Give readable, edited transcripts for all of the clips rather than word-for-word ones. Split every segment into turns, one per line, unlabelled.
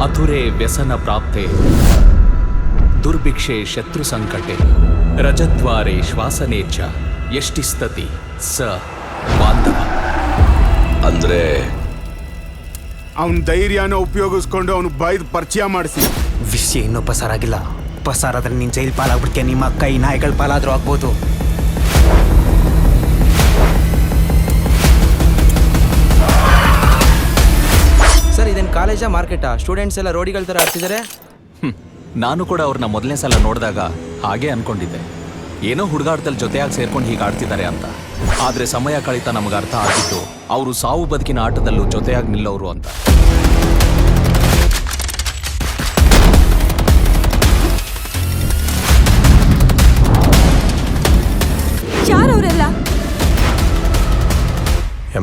ಅಧುರೆ ವ್ಯಸನ ಪ್ರಾಪ್ತೆ ದುರ್ಭಿಕ್ಷೆ ಶತ್ರು ಸಂಕಟೆ ರಜದ್ವಾರೆ ಶ್ವಾಸನೆ ಚ ಎಷ್ಟಿಸ್ತತಿ ಸ ಬಾಂಧವ.
ಅಂದ್ರೆ
ಅವನ ಧೈರ್ಯನ ಉಪಯೋಗಿಸ್ಕೊಂಡು ಅವನು ಬೈದ್ ಪರಿಚಯ ಮಾಡಿಸಿ.
ವಿಷಯ ಇನ್ನೂ ಪಸಾರಾಗಿಲ್ಲ. ಪಸಾರಾದ್ರೆ ನೀನು ಜೈಲ್ ಪಾಲಾಗ್ಬಿಡ್ತೀಯ, ನಿಮ್ಮ ಕೈ ನಾಯಿಗಳ ಪಾಲಾದ್ರೂ ಆಗ್ಬೋದು.
ಸರ್ ಇದೇನು ಕಾಲೇಜಾ ಮಾರ್ಕೆಟಾ? ಸ್ಟೂಡೆಂಟ್ಸ್ ಎಲ್ಲ ರೋಡಿಗಳ ಥರ ಆಡ್ತಿದ್ದಾರೆ.
ನಾನು ಕೂಡ ಅವ್ರನ್ನ ಮೊದಲನೇ ಸಲ ನೋಡಿದಾಗ ಹಾಗೆ ಅನ್ಕೊಂಡಿದ್ದೆ, ಏನೋ ಹುಡುಗಾಟದಲ್ಲಿ ಜೊತೆಯಾಗಿ ಸೇರ್ಕೊಂಡು ಹೀಗೆ ಆಡ್ತಿದ್ದಾರೆ ಅಂತ. ಆದರೆ ಸಮಯ ಕಳೀತ ನಮಗೆ ಅರ್ಥ ಆಗಿತ್ತು ಅವರು ಸಾವು ಬದುಕಿನ ಆಟದಲ್ಲೂ ಜೊತೆಯಾಗಿ ನಿಲ್ಲೋರು ಅಂತ.
ಯಾರವರೆಲ್ಲ?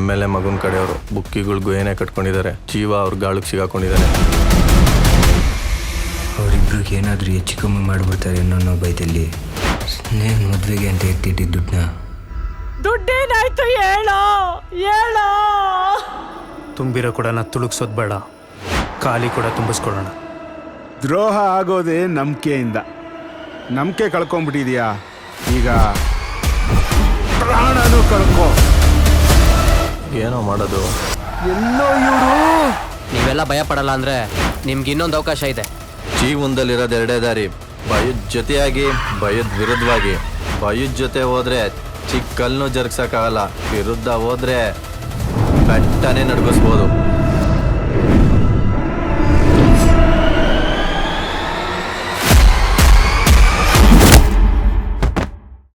MLA ಮಗನ ಕಡೆಯವರು ಬುಕ್ಕಿಗಳಿಗೂ ಏನೇ ಕಟ್ಕೊಂಡಿದ್ದಾರೆ. ಜೀವ ಅವ್ರ ಗಾಳಿಗೆ ಸಿಗಾಕೊಂಡಿದ್ದಾನೆ.
ಅವರಿಬ್ರಿಗೆ ಏನಾದರೂ ಹೆಚ್ಚು ಕಮ್ಮಿ ಮಾಡಿಬಿಡ್ತಾರೆ ಅನ್ನೋ ಭಯದಲ್ಲಿ ಸ್ನೇಹ ಮದುವೆಗೆ ಅಂತ ಎತ್ತಿಟ್ಟಿದ್ದು
ದುಡ್ಡೇನಾಯ್ತು ಹೇಳೋ ಹೇಳೋ.
ತುಂಬಿರೋ ಕೊಡನ ತುಳುಕ್ಸೋದು ಬೇಡ, ಖಾಲಿ ಕೂಡ ತುಂಬಿಸ್ಕೊಡೋಣ.
ದ್ರೋಹ ಆಗೋದೇ ನಂಬಿಕೆಯಿಂದ. ನಂಬಿಕೆ ಕಳ್ಕೊಂಡ್ಬಿಟ್ಟಿದ್ಯಾ, ಈಗ ಪ್ರಾಣನೂ ಕಳ್ಕೊ.
ಏನೋ ಮಾಡೋದು.
ಎಲ್ಲೋ ಇವರು.
ನೀವೆಲ್ಲ ಭಯ ಪಡಲ್ಲ ಅಂದ್ರೆ ನಿಮ್ಗೆ ಇನ್ನೊಂದು ಅವಕಾಶ ಇದೆ.
ಜೀವನದಲ್ಲಿರೋದು ಎರಡೇ ದಾರಿ, ಭಯದ ಜೊತೆಯಾಗಿ ಭಯದ ವಿರುದ್ಧವಾಗಿ. ಭಯದ ಜೊತೆ ಹೋದ್ರೆ ಚಿಕ್ಕ ಕಲ್ಲನ್ನು ಜರುಗ್ಸಕ್ಕಾಗಲ್ಲ, ವಿರುದ್ಧ ಹೋದ್ರೆ ಬೆಟ್ಟನೇ ನಡ್ಗಿಸ್ಬೋದು.